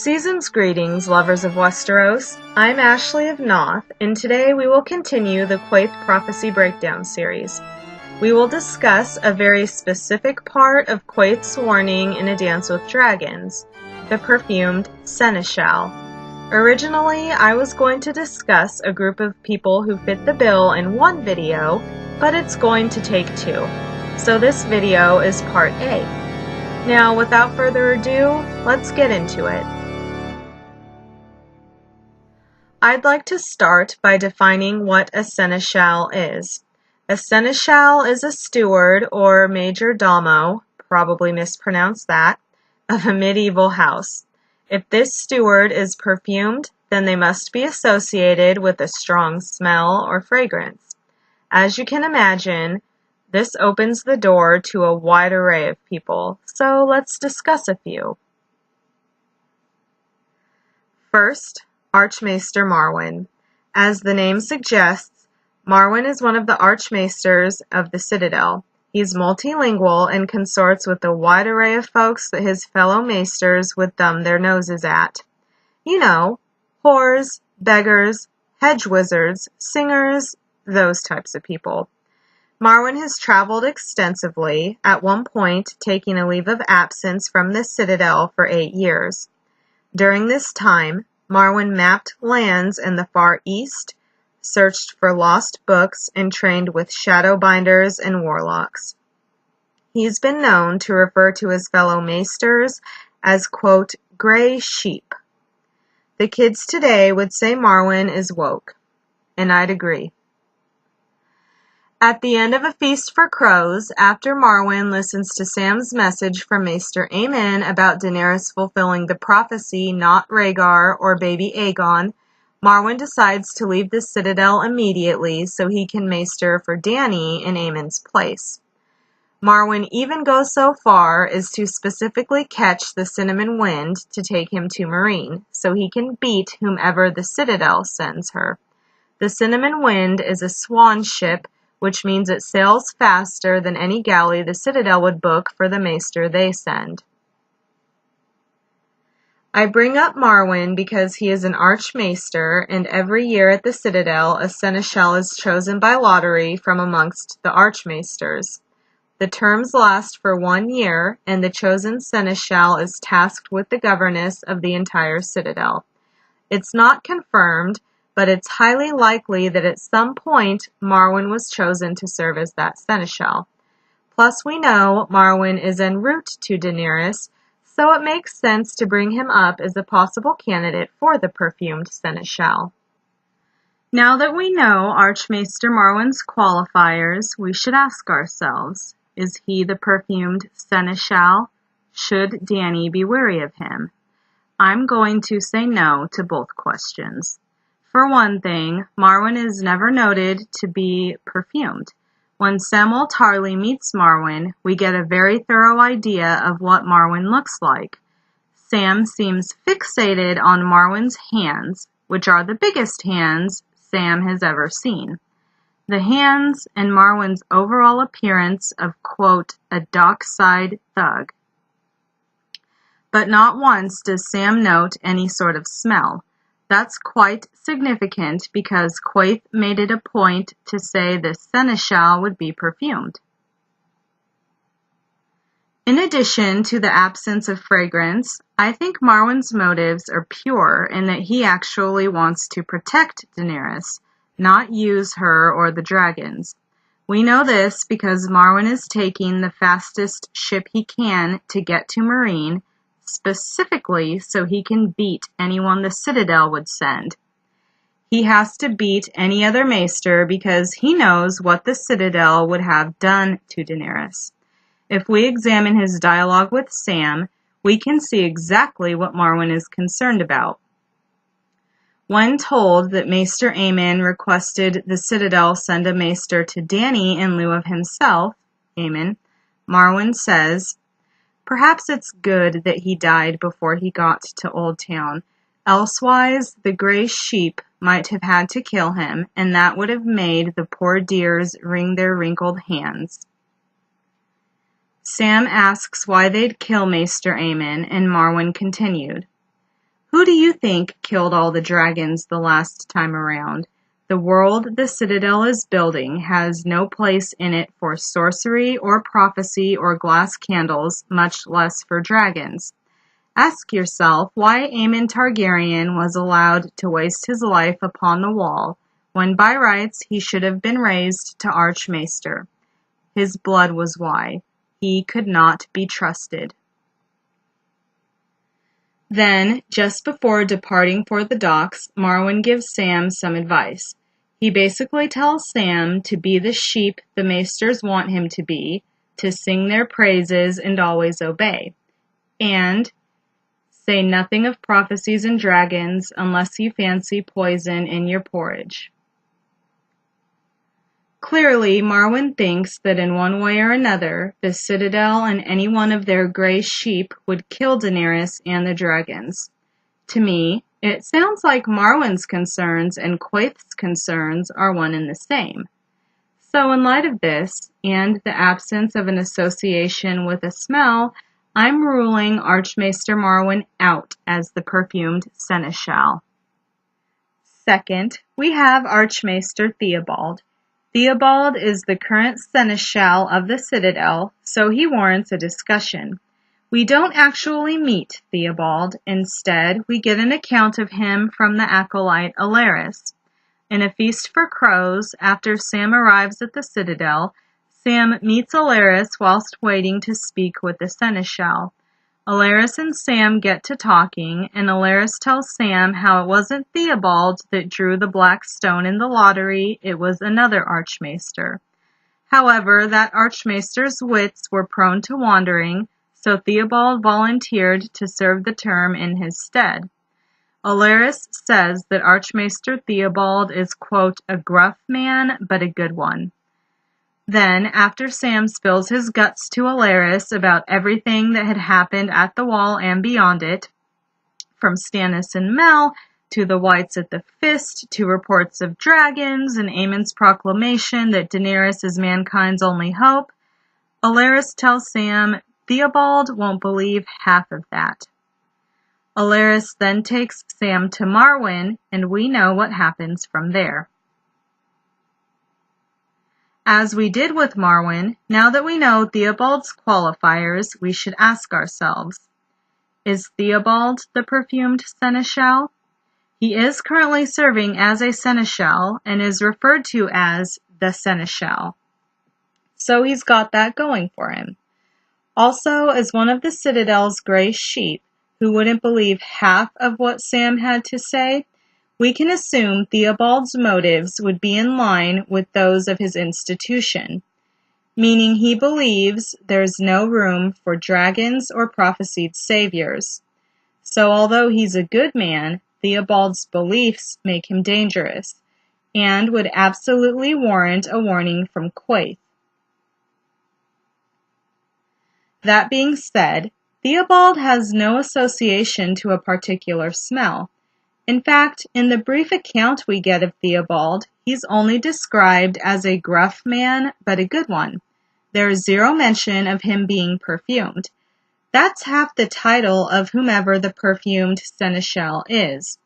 Season's greetings, lovers of Westeros. I'm Ashley of Noth, and today we will continue the Quaithe Prophecy Breakdown series. We will discuss a very specific part of Quaithe's warning in A Dance with Dragons, the Perfumed Seneschal. Originally, I was going to discuss a group of people who fit the bill in one video, but it's going to take two. So this video is part A. Now, without further ado, let's get into it. I'd like to start by defining what a seneschal is. A seneschal is a steward or major domo, probably mispronounced that, of a medieval house. If this steward is perfumed, then they must be associated with a strong smell or fragrance. As you can imagine, this opens the door to a wide array of people, so let's discuss a few. First, Archmaester Marwyn. As the name suggests, Marwyn is one of the Archmaesters of the Citadel. He's multilingual and consorts with a wide array of folks that his fellow maesters would thumb their noses at. You know, whores, beggars, hedge wizards, singers, those types of people. Marwyn has traveled extensively, at one point taking a leave of absence from the Citadel for 8 years. During this time, Marwyn mapped lands in the Far East, searched for lost books, and trained with shadowbinders and warlocks. He's been known to refer to his fellow maesters as, quote, gray sheep. The kids today would say Marwyn is woke, and I'd agree. At the end of A Feast for Crows, after Marwyn listens to Sam's message from Maester Aemon about Daenerys fulfilling the prophecy, not Rhaegar or baby Aegon, Marwyn decides to leave the Citadel immediately so he can maester for Dany in Aemon's place. Marwyn even goes so far as to specifically catch the Cinnamon Wind to take him to Meereen, so he can beat whomever the Citadel sends her. The Cinnamon Wind is a swan ship, which means it sails faster than any galley the Citadel would book for the maester they send. I bring up Marwyn because he is an Archmaester, and every year at the Citadel a seneschal is chosen by lottery from amongst the Archmaesters. The terms last for 1 year, and the chosen seneschal is tasked with the governance of the entire Citadel. It's not confirmed, but it's highly likely that at some point Marwyn was chosen to serve as that seneschal. Plus we know Marwyn is en route to Daenerys, so it makes sense to bring him up as a possible candidate for the Perfumed Seneschal. Now that we know Archmaester Marwyn's qualifiers, we should ask ourselves, is he the Perfumed Seneschal? Should Dany be wary of him? I'm going to say no to both questions. For one thing, Marwyn is never noted to be perfumed. When Samwell Tarly meets Marwyn, we get a very thorough idea of what Marwyn looks like. Sam seems fixated on Marwyn's hands, which are the biggest hands Sam has ever seen. The hands and Marwyn's overall appearance of, quote, a dockside thug. But not once does Sam note any sort of smell. That's quite significant because Quaithe made it a point to say the seneschal would be perfumed. In addition to the absence of fragrance, I think Marwyn's motives are pure in that he actually wants to protect Daenerys, not use her or the dragons. We know this because Marwyn is taking the fastest ship he can to get to Meereen, specifically so he can beat anyone the Citadel would send. He has to beat any other maester because he knows what the Citadel would have done to Daenerys. If we examine his dialogue with Sam, we can see exactly what Marwyn is concerned about. When told that Maester Aemon requested the Citadel send a maester to Dany in lieu of himself, Aemon, Marwyn says, perhaps it's good that he died before he got to Old Town. Elsewise, the gray sheep might have had to kill him, and that would have made the poor dears wring their wrinkled hands. Sam asks why they'd kill Maester Aemon, and Marwyn continued, Who do you think killed all the dragons the last time around? The world the Citadel is building has no place in it for sorcery or prophecy or glass candles, much less for dragons. Ask yourself why Aemon Targaryen was allowed to waste his life upon the wall, when by rights he should have been raised to Archmaester. His blood was why. He could not be trusted. Then, just before departing for the docks, Marwyn gives Sam some advice. He basically tells Sam to be the sheep the maesters want him to be, to sing their praises and always obey, and say nothing of prophecies and dragons unless you fancy poison in your porridge. Clearly, Marwyn thinks that in one way or another, the Citadel and any one of their gray sheep would kill Daenerys and the dragons. To me, it sounds like Marwyn's concerns and Quaithe's concerns are one and the same. So in light of this, and the absence of an association with a smell, I'm ruling Archmaester Marwyn out as the Perfumed Seneschal. Second, we have Archmaester Theobald. Theobald is the current Seneschal of the Citadel, so he warrants a discussion. We don't actually meet Theobald. Instead, we get an account of him from the acolyte Alaris. In a feast for crows, after Sam arrives at the Citadel, Sam meets Alaris whilst waiting to speak with the Seneschal. Alaris and Sam get to talking, and Alaris tells Sam how it wasn't Theobald that drew the black stone in the lottery, it was another Archmaester. However, that Archmaester's wits were prone to wandering, so Theobald volunteered to serve the term in his stead. Alaris says that Archmaester Theobald is, quote, a gruff man, but a good one. Then, after Sam spills his guts to Alaris about everything that had happened at the wall and beyond it, from Stannis and Mel to the Whites at the Fist to reports of dragons and Aemon's proclamation that Daenerys is mankind's only hope, Alaris tells Sam Theobald won't believe half of that. Alaris then takes Sam to Marwyn, and we know what happens from there. As we did with Marwyn, now that we know Theobald's qualifiers, we should ask ourselves, is Theobald the Perfumed Seneschal? He is currently serving as a Seneschal and is referred to as the Seneschal. So he's got that going for him. Also, as one of the Citadel's gray sheep, who wouldn't believe half of what Sam had to say, we can assume Theobald's motives would be in line with those of his institution, meaning he believes there's no room for dragons or prophesied saviors. So although he's a good man, Theobald's beliefs make him dangerous, and would absolutely warrant a warning from Quaithe. That being said, Theobald has no association to a particular smell. In fact, in the brief account we get of Theobald, he's only described as a gruff man, but a good one. There is zero mention of him being perfumed. That's half the title of whomever the Perfumed Seneschal is.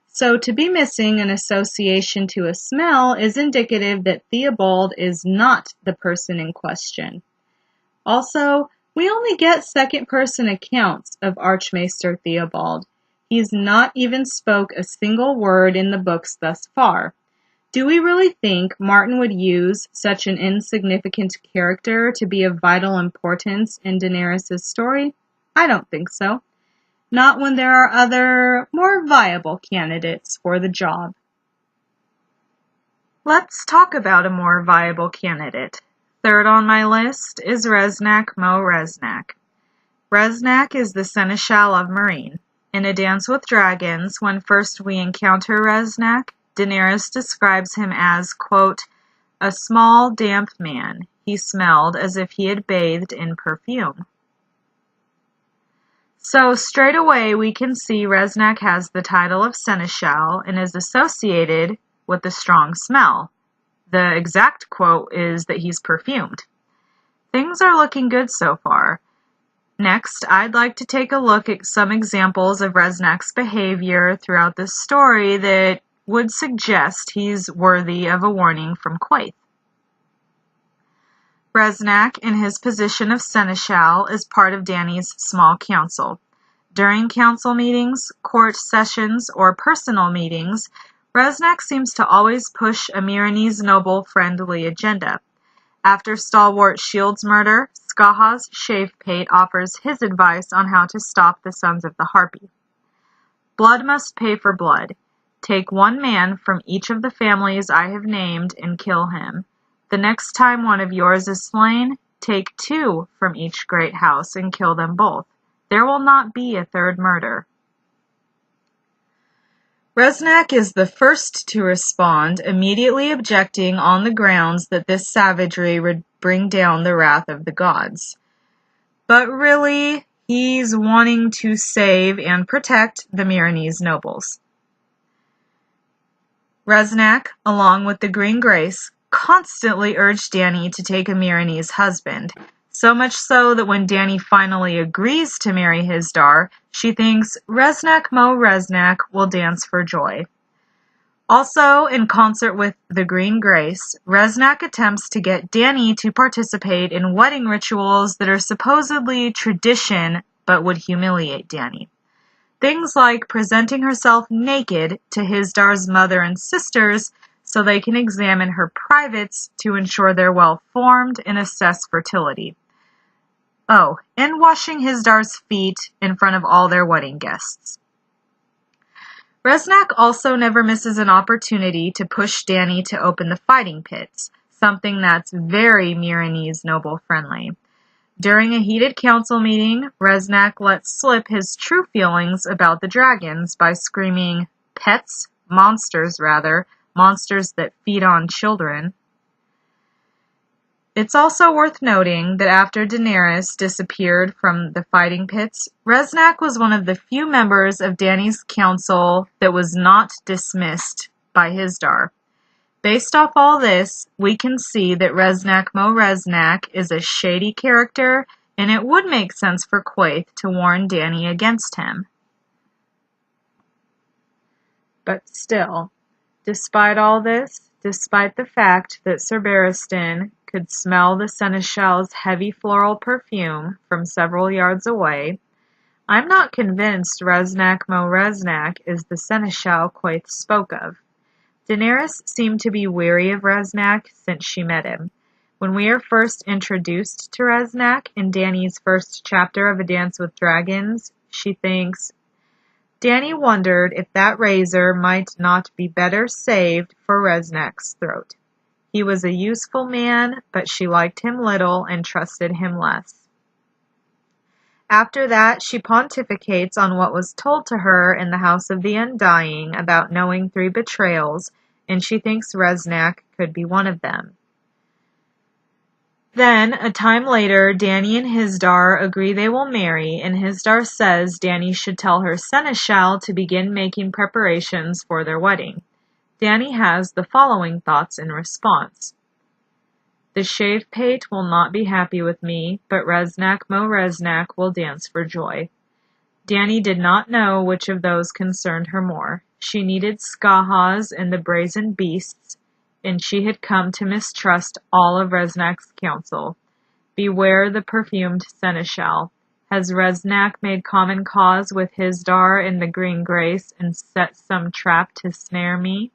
So to be missing an association to a smell is indicative that Theobald is not the person in question. Also, we only get second-person accounts of Archmaester Theobald. He's not even spoke a single word in the books thus far. Do we really think Martin would use such an insignificant character to be of vital importance in Daenerys' story? I don't think so. Not when there are other, more viable candidates for the job. Let's talk about a more viable candidate. Third on my list is Reznak Mo Reznak. Reznak is the Seneschal of Meereen. In A Dance with Dragons, when first we encounter Reznak, Daenerys describes him as, quote, a small, damp man. He smelled as if he had bathed in perfume. So straight away we can see Reznak has the title of Seneschal and is associated with a strong smell. The exact quote is that he's perfumed. Things are looking good so far. Next, I'd like to take a look at some examples of Reznak's behavior throughout this story that would suggest he's worthy of a warning from Quaithe. Reznak, in his position of Seneschal, is part of Dany's small council. During council meetings, court sessions, or personal meetings, Reznak seems to always push a Myronese noble-friendly agenda. After Stalwart Shield's murder, Skahaz Shavepate offers his advice on how to stop the Sons of the Harpy. Blood must pay for blood. Take one man from each of the families I have named and kill him. The next time one of yours is slain, take two from each great house and kill them both. There will not be a third murder. Reznak is the first to respond, immediately objecting on the grounds that this savagery would bring down the wrath of the gods. But really, he's wanting to save and protect the Myronese nobles. Reznak, along with the Green Grace, constantly urged Dany to take a Myronese husband, so much so that when Dany finally agrees to marry Hizdahr, she thinks Reznak Mo Reznak will dance for joy. Also, in concert with the Green Grace, Reznak attempts to get Dany to participate in wedding rituals that are supposedly tradition but would humiliate Dany. Things like presenting herself naked to Hizdahr's mother and sisters so they can examine her privates to ensure they're well formed and assess fertility. Oh, and washing Hizdahr's feet in front of all their wedding guests. Reznak also never misses an opportunity to push Dany to open the fighting pits, something that's very Myronese noble-friendly. During a heated council meeting, Reznak lets slip his true feelings about the dragons by screaming, monsters that feed on children. It's also worth noting that after Daenerys disappeared from the fighting pits, Reznak was one of the few members of Dany's council that was not dismissed by Hizdahr. Based off all this, we can see that Reznak Mo Reznak is a shady character, and it would make sense for Quaithe to warn Dany against him. But still, despite all this, despite the fact that Ser Barristan could smell the Seneschal's heavy floral perfume from several yards away, I'm not convinced Reznak Mo Reznak is the Seneschal Quaithe spoke of. Daenerys seemed to be weary of Reznak since she met him. When we are first introduced to Reznak in Dany's first chapter of A Dance with Dragons, she thinks, Dany wondered if that razor might not be better saved for Reznak's throat. He was a useful man, but she liked him little and trusted him less. After that, she pontificates on what was told to her in the House of the Undying about knowing 3 betrayals, and she thinks Reznak could be one of them. Then, a time later, Dany and Hizdahr agree they will marry, and Hizdahr says Dany should tell her Seneschal to begin making preparations for their wedding. Dany has the following thoughts in response. The Shavepate will not be happy with me, but Reznak Mo Reznak will dance for joy. Dany did not know which of those concerned her more. She needed Skahaz and the brazen beasts, and she had come to mistrust all of Reznak's counsel. Beware the perfumed Seneschal. Has Reznak made common cause with Hizdahr and the Green Grace and set some trap to snare me?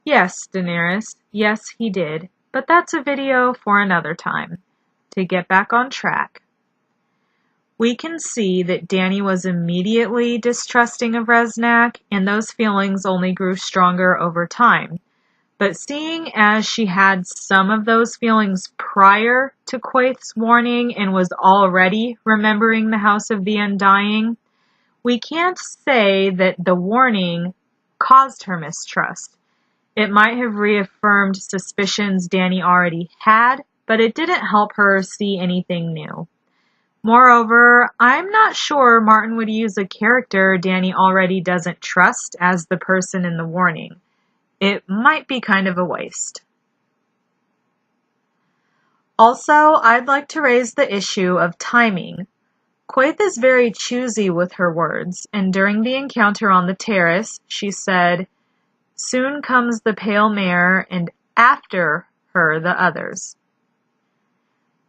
Yes, Daenerys, yes he did, but that's a video for another time. To get back on track. We can see that Dany was immediately distrusting of Reznak, and those feelings only grew stronger over time. But seeing as she had some of those feelings prior to Quaithe's warning and was already remembering the House of the Undying, we can't say that the warning caused her mistrust. It might have reaffirmed suspicions Dany already had, but it didn't help her see anything new. Moreover, I'm not sure Martin would use a character Dany already doesn't trust as the person in the warning. It might be kind of a waste. Also, I'd like to raise the issue of timing. Quaithe is very choosy with her words, and during the encounter on the terrace, she said, "Soon comes the pale mare, and after her the others."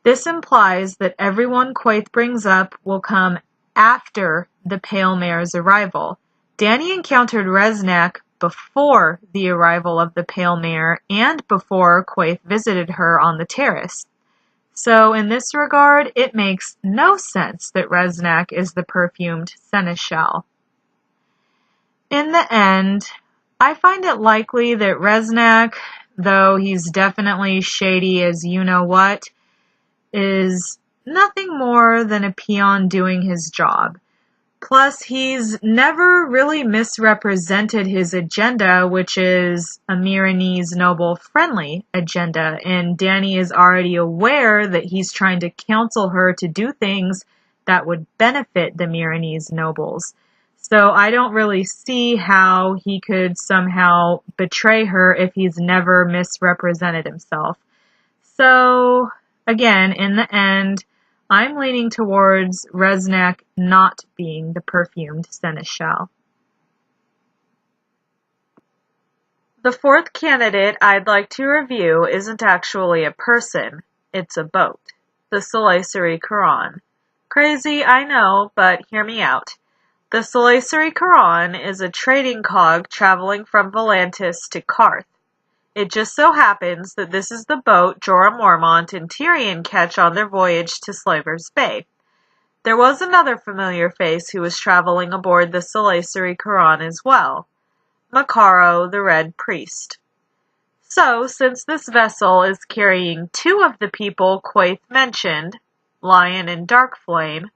This implies that everyone Quaithe brings up will come after the pale mare's arrival. Dany encountered Reznak before the arrival of the pale mare and before Quaithe visited her on the terrace. So in this regard, it makes no sense that Reznak is the Perfumed Seneschal. In the end, I find it likely that Reznak, though he's definitely shady as you-know-what, is nothing more than a peon doing his job. Plus, he's never really misrepresented his agenda, which is a Meereenese noble-friendly agenda, and Dany is already aware that he's trying to counsel her to do things that would benefit the Meereenese nobles. So I don't really see how he could somehow betray her if he's never misrepresented himself. So, again, in the end, I'm leaning towards Reznak not being the Perfumed Seneschal. The fourth candidate I'd like to review isn't actually a person, it's a boat. The Selaesori Qhoran. Crazy, I know, but hear me out. The Selaesori Qhoran is a trading cog traveling from Volantis to Quaithe. It just so happens that this is the boat Jorah Mormont and Tyrion catch on their voyage to Slaver's Bay. There was another familiar face who was traveling aboard the Selaesori Qhoran as well, Makaro the Red Priest. So, since this vessel is carrying two of the people Quaithe mentioned, Lion and Darkflame,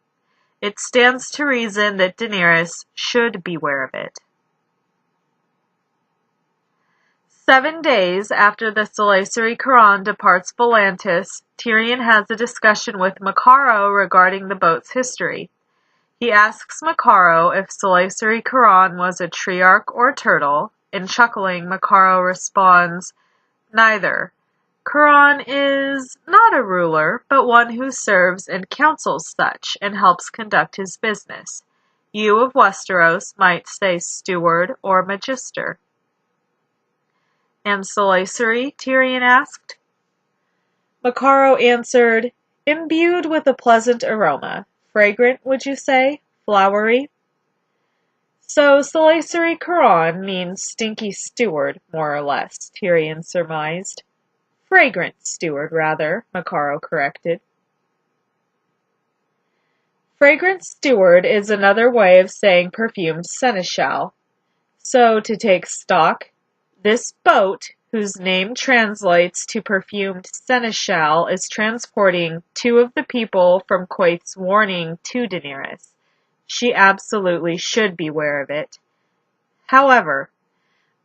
it stands to reason that Daenerys should beware of it. 7 days after the Selaesori Qhoran departs Volantis, Tyrion has a discussion with Makaro regarding the boat's history. He asks Makaro if Selaesori Qhoran was a treearch or turtle, and chuckling, Makaro responds, "Neither. Qhoran is not a ruler, but one who serves and counsels such, and helps conduct his business. You of Westeros might say steward or magister." "And Selaesori?" Tyrion asked. Makaro answered, "Imbued with a pleasant aroma. Fragrant, would you say? Flowery?" "So Selaesori Qhoran means stinky steward, more or less," Tyrion surmised. "Fragrant steward, rather," Makaro corrected. Fragrant steward is another way of saying perfumed seneschal. So, to take stock, this boat, whose name translates to Perfumed Seneschal, is transporting two of the people from Quaithe's warning to Daenerys. She absolutely should beware of it. However,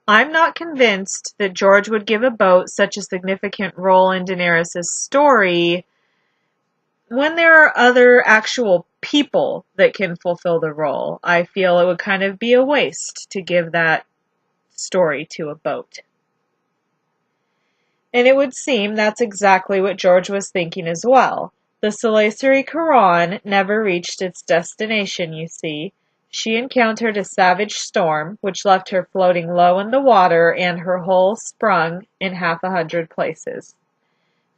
I'm not convinced that George would give a boat such a significant role in Daenerys' story when there are other actual people that can fulfill the role. I feel it would kind of be a waste to give that story to a boat. And it would seem that's exactly what George was thinking as well. The Selaesori Qhoran never reached its destination, you see. She encountered a savage storm, which left her floating low in the water and her hull sprung in 100 places.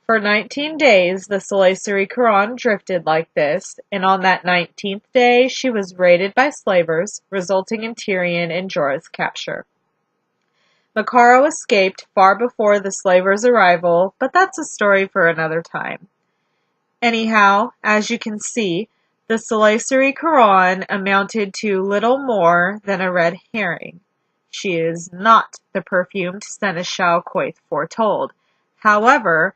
For 19 days, the Selaesori Qhoran drifted like this, and on that 19th day, she was raided by slavers, resulting in Tyrion and Jorah's capture. Makaro escaped far before the slavers' arrival, but that's a story for another time. Anyhow, as you can see, the Selaesori Qhoran amounted to little more than a red herring. She is not the perfumed seneschal Quaithe foretold. However,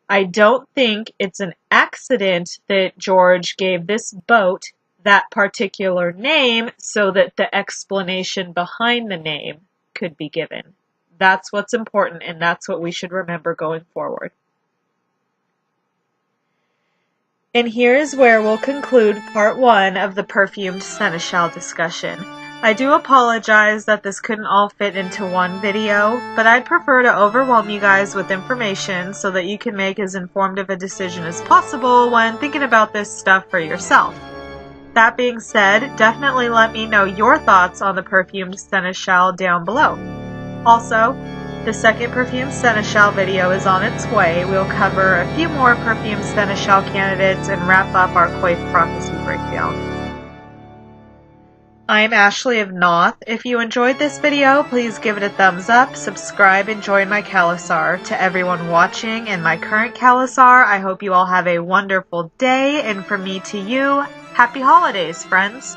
I don't think it's an accident that George gave this boat that particular name so that the explanation behind the name could be given. That's what's important, and that's what we should remember going forward. And here is where we'll conclude part 1 of the Perfumed Seneschal discussion. I do apologize that this couldn't all fit into one video, but I'd prefer to overwhelm you guys with information so that you can make as informed of a decision as possible when thinking about this stuff for yourself. That being said, definitely let me know your thoughts on the Perfumed Seneschal down below. Also, the second Perfumed Seneschal video is on its way. We'll cover a few more Perfumed Seneschal candidates and wrap up our Quaithe prophecy breakdown. I'm Ashley of Noth. If you enjoyed this video, please give it a thumbs up, subscribe, and join my Selaesori. To everyone watching and my current Selaesori, I hope you all have a wonderful day, and from me to you, happy holidays, friends!